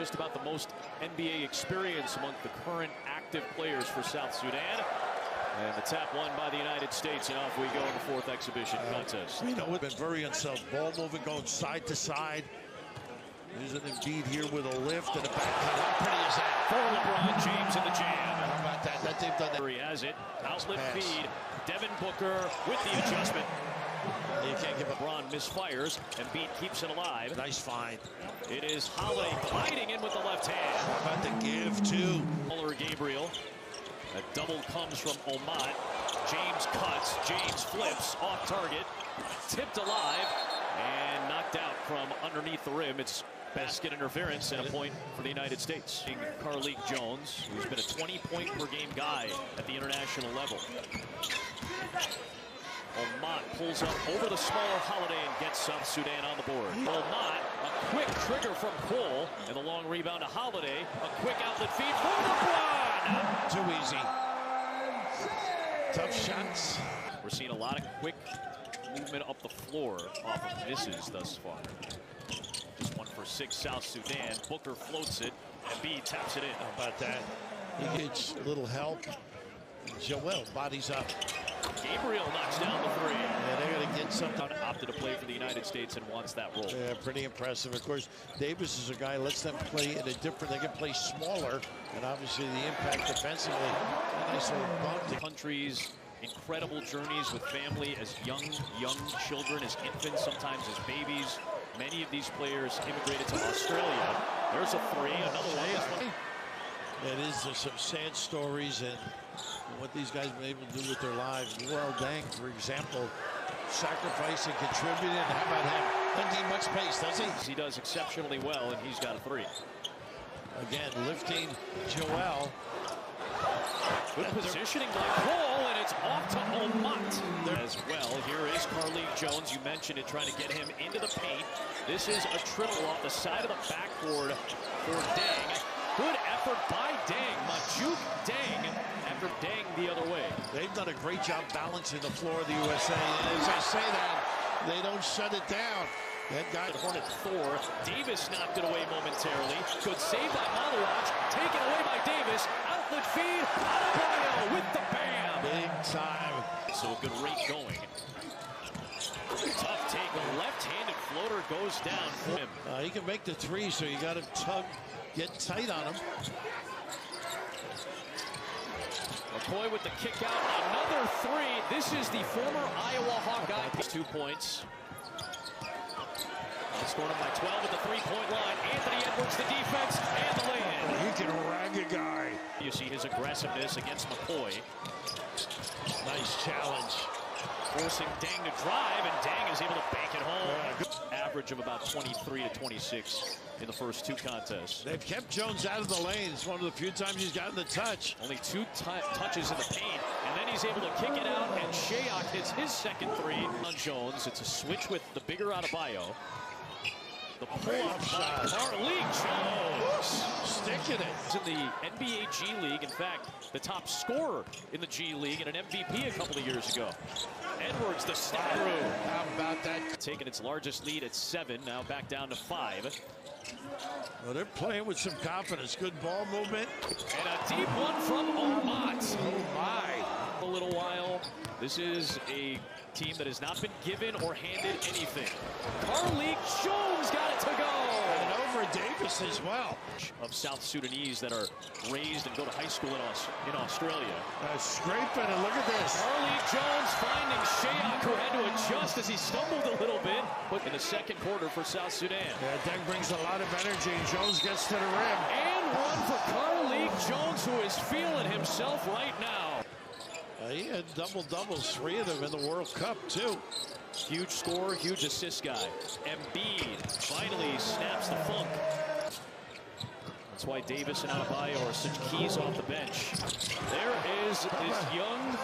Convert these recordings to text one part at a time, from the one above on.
just about the most NBA experience among the current active players for South Sudan. And the tap won by the United States, and off we go in the fourth exhibition contest. You know, we've been very unself. Ball moving, going side to side. There's an Embiid here with a lift and a backhand. How pretty is that? For LeBron James in the jam. How about that? That they've done that. He has it. Outlet feed. Devin Booker with the adjustment. You can't give up. LeBron misfires. Embiid keeps it alive. Nice find. It is Holiday gliding in with the left hand. How about the give, too? Muller Gabriel. A double comes from Omat. James cuts. James flips off target. Tipped alive and knocked out from underneath the rim. It's basket interference and a point for the United States. Carlik Jones, who's been a 20-point per game guy at the international level. Omat pulls up over the smaller Holiday and gets South Sudan on the board. Omat, a quick trigger from Cole, and the long rebound to Holiday. A quick outlet feed for LeBron. Too easy. Tough shots. We're seeing a lot of quick movement up the floor off of misses thus far. Just 1 for 6 South Sudan. Booker floats it, and B taps it in. How about that? He gets a little help. Joel bodies up. Gabriel knocks down the three. Yeah, they're going to get something. Opted to play for the United States and wants that role. Yeah, pretty impressive. Of course, Davis is a guy who lets them play in a different, they can play smaller, and obviously the impact defensively. A nice little bump. The country's incredible journeys with family as young children, as infants, sometimes as babies. Many of these players immigrated to Australia. There's a three, another one. It is, there's some sad stories and what these guys have been able to do with their lives. Well, Dang, for example, sacrificing, contributing. How about him? Doesn't need much pace, does he? He does exceptionally well, and he's got a three. Again, lifting Joel. Good positioning by Cole, and it's off to Omat as well. Here is Carlik Jones. You mentioned it, trying to get him into the paint. This is a triple off the side of the backboard for Dang. Good effort by Dang. Majuk Dang after Dang the other way. They've done a great job balancing the floor of the USA. And as I say that, they don't shut it down. That guy Hornet Thor. Davis knocked it away momentarily. Good save by Malaraj. Taken away by Davis. Outlet feed. Adebayo with the bam. big time. So a good rate going. Tough take. A left-handed floater goes down for him. He can make the three, so you got to tug, get tight on him. McCoy with the kick out. Another three. This is the former Iowa Hawkeye. 2 points. Scored him by 12 at the three-point line. Anthony Edwards, the defense, and the lay-in. He can rag a guy. You see his aggressiveness against McCoy. Nice challenge. Forcing Dang to drive, and Dang is able to bank it home. Average of about 23 to 26 in the first two contests. They've kept Jones out of the lane. It's one of the few times he's gotten the touch. Only two touches in the paint, and then he's able to kick it out, and Shayok hits his second three on Jones. It's a switch with the bigger Adebayo. The pull-up by Carlik Jones. Sticking it. He's in the NBA G League. In fact, the top scorer in the G League and an MVP a couple of years ago. Edwards, the step through. How about that? Taking its largest lead at 7, now back down to 5. Well, they're playing with some confidence. Good ball movement. And a deep one from Omat. Oh, my. A little while. This is a team that has not been given or handed anything. Carlik Jones got it to go. And over Davis as well. Of South Sudanese that are raised and go to high school in Australia. Scraping, and look at this. Carlik Jones finding Shayok, who had to adjust as he stumbled a little bit. But in the second quarter for South Sudan. Yeah, Deng brings a lot of energy, and Jones gets to the rim. And one for Carlik Jones, who is feeling himself right now. He had double-doubles, 3 of them in the World Cup, too. Huge scorer, huge assist guy. Embiid finally snaps the funk. That's why Davis and Adebayo are such keys off the bench. There is this young...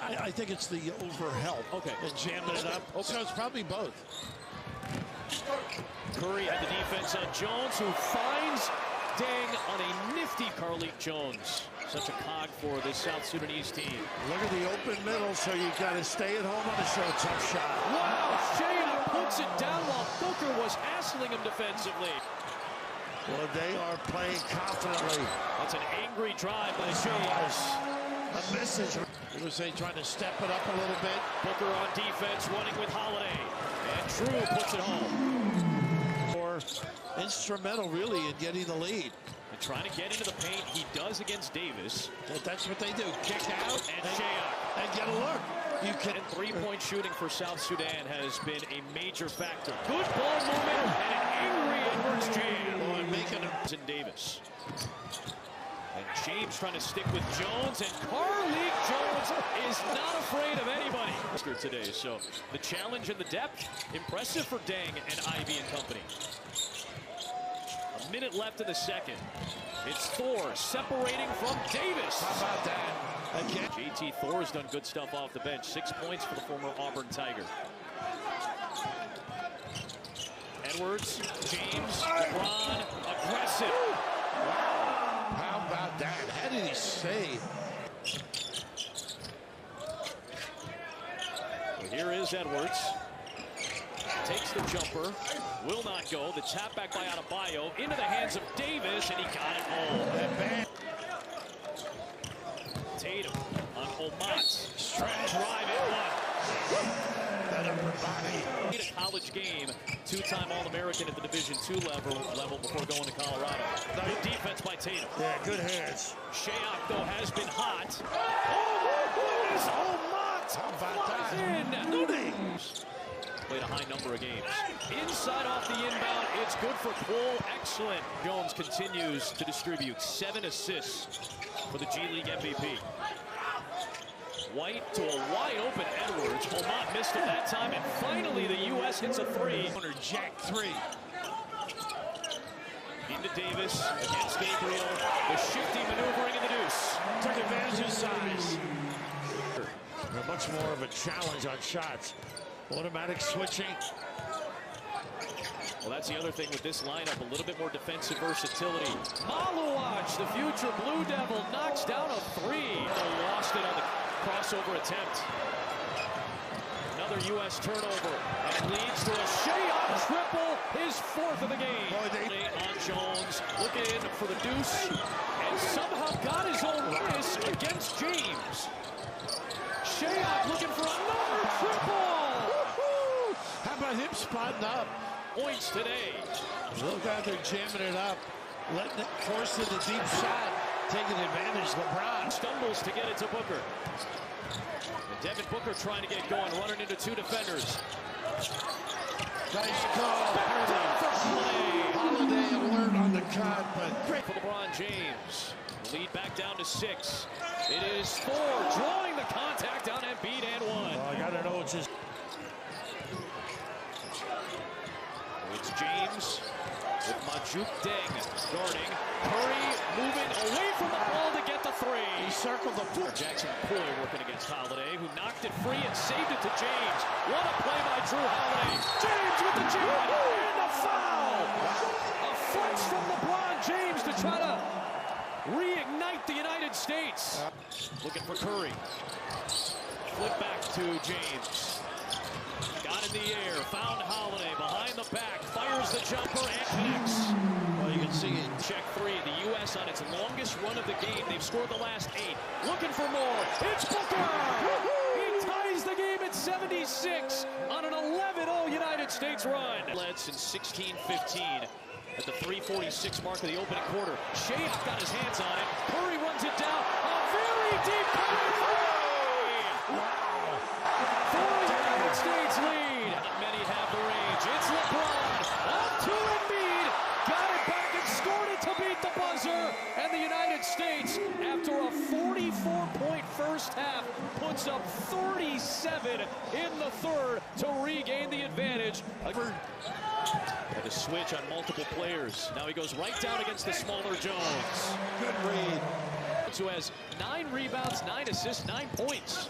I think it's the over-help. Okay. And jamming it up. Okay. So it's probably both. Curry had the defense on Jones, who finds Dang on a nifty Carlik Jones. Such a cog for this South Sudanese team. Look at the open middle, so you got to stay at home on a show. Tough shot. Wow, Shayok puts it down while Booker was hassling him defensively. Well, they are playing confidently. That's an angry drive by James. A message. USA trying to step it up a little bit. Booker on defense, running with Holiday. And Drew puts it home. Or instrumental, really, in getting the lead. And trying to get into the paint. He does against Davis. That's what they do. Kick out and Shayok. And get a look. You can. And three-point shooting for South Sudan has been a major factor. Good ball movement and an angry Edwards jam. Oh, and making him. And Davis. And James trying to stick with Jones, and Carlik Jones is not afraid of anybody today. So the challenge and the depth, impressive for Deng and Ivy and company. A minute left in the second. It's Thor separating from Davis. How about that? Again. JT Thor's done good stuff off the bench. 6 points for the former Auburn Tiger. Edwards, James, LeBron, aggressive. How about that? How did he save? Well, here is Edwards. Takes the jumper. Will not go. The tap back by Adebayo into the hands of Davis, and he got it home. Tatum on Omat. Drive at one. That upper body. A college game. Two-time All-American at the Division II level before going to Colorado. Good defense by Tatum. Yeah, good hands. Shayok, though, has been hot. Omat. How about that? Played a high number of games. Inside off the inbound, it's good for Cole. Excellent. Jones continues to distribute. 7 assists for the G League MVP. White to a wide open Edwards. Omat missed it that time, and finally the U.S. hits a three. Jack three. Into Davis against Gabriel. The shifty maneuvering in the deuce. Took advantage of size. Much more of a challenge on shots. Automatic switching. Well, that's the other thing with this lineup, a little bit more defensive versatility. Maluach, the future Blue Devil, knocks down a three. Lost it on the crossover attempt. Another U.S. turnover, and leads to a Shayok triple, his 4th of the game. On Jones, looking for the deuce, and somehow got his own miss against James. Shayok looking for another triple. How about him spotting up? Points today. Look out there jamming it up, letting it force it a deep shot, taking advantage. LeBron stumbles to get it to Booker. And Devin Booker trying to get going, running into 2 defenders. Nice call. Holiday alert on the cut, but great for LeBron James. Lead back down to 6. It is Thor drawing the contact on Embiid and one. Oh, I gotta know it's just. It's James with Majuk Deng guarding. Curry moving away from the ball to get the three. He circled the floor. Jackson Poole working against Holiday, who knocked it free and saved it to James. What a play by Drew Holiday. James with the jam and the foul. A flex from LeBron James to try to reignite the United States. Looking for Curry. Flip back to James. Got in the air, found Holiday behind the back, fires the jumper and connects. Well, you can see it. Check 3, the U.S. on its longest run of the game. They've scored the last 8. Looking for more. It's Booker! He ties the game at 76 on an 11-0 United States run. Led since 16-15 at the 3:46 mark of the opening quarter. Shayok got his hands on it. Curry runs it down. A very deep Curry three! Wow! For the United States lead. Not many have the range. It's LeBron. Up to Embiid. Got it back and scored it to beat the buzzer. And the United States, after a 44-point first half, puts up 37 in the third to regain the advantage. Had to switch on multiple players. Now he goes right down against the smaller Jones. Good read. Who has 9 rebounds, 9 assists, 9 points.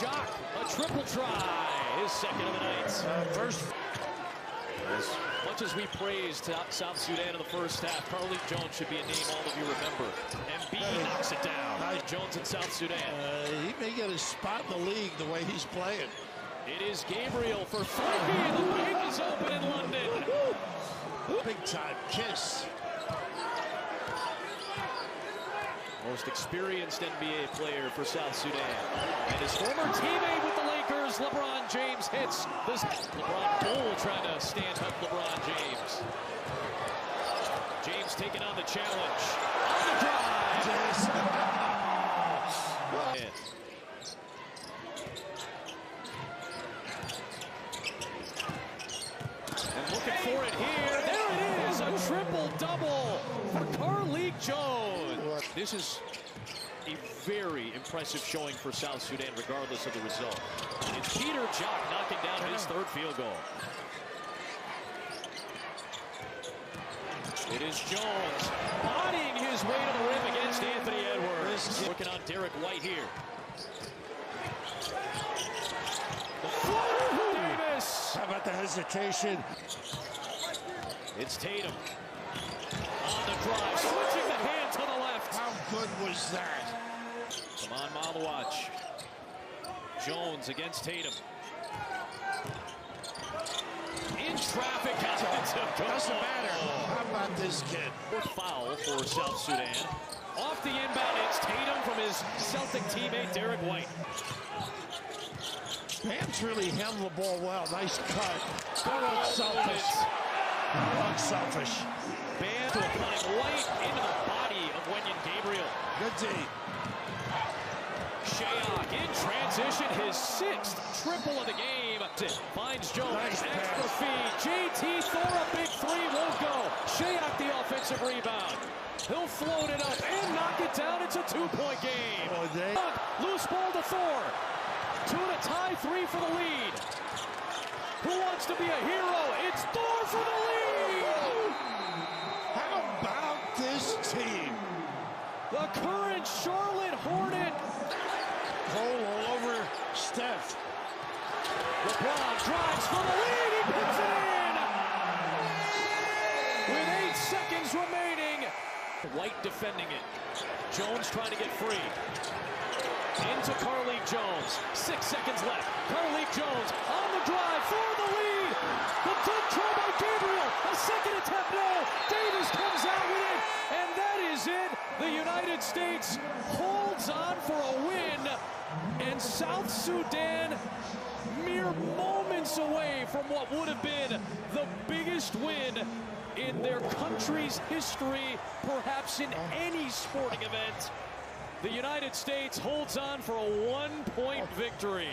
Jock, a triple try. His second of the night. First. As much as we praised South Sudan in the first half, Carlik Jones should be a name all of you remember. Embiid knocks it down. Jones in South Sudan. He may get a spot in the league the way he's playing. It is Gabriel for 3. The bank is open in London. Big time kiss. most experienced NBA player for South Sudan. And his former teammate with the Lakers, LeBron James, hits this. LeBron Bull trying to stand up LeBron James. James taking on the challenge. On the drive. And looking for it here. There it is. A triple-double for Carlik Jones. This is a very impressive showing for South Sudan, regardless of the result. It's Peter Jock knocking down his third field goal. It is Jones bodying his way to the rim against Anthony Edwards. Working on Derek White here. The floater from Davis. How about the hesitation? It's Tatum on the drive, switching the hand to the left. How good was that? Come on, Malawatch. Jones against Tatum. In traffic, Doesn't matter. How about this kid? Foul for South Sudan. Off the inbound, it's Tatum from his Celtic teammate Derek White. Bam's really handled the ball well. Nice cut. Unselfish. Unselfish. Bam to applying White into the body of Wenyen Gabriel. Good D. Shayok in transition, his sixth triple of the game. Finds Jones, Nice extra pass. feed. JT Thor, a big three, won't go. Shayok the offensive rebound. He'll float it up and knock it down. It's a two-point game. Oh, Loose ball to Thor. Two to tie, three for the lead. Who wants to be a hero? It's Thor for the lead. how about this team? The current Charlotte Hornet. Cole all over Steph. LeBron drives for the lead. He puts it in. With 8 seconds remaining. White defending it. Jones trying to get free. Into Carlik Jones. 6 seconds left. Carlik Jones on the drive for the lead. The dunk try by Gabriel. A second attempt, no. Davis comes out with it. And that is it. The United States holds on for a win. And South Sudan mere moments away from what would have been the biggest win in their country's history, perhaps in any sporting event. The United States holds on for a one-point victory.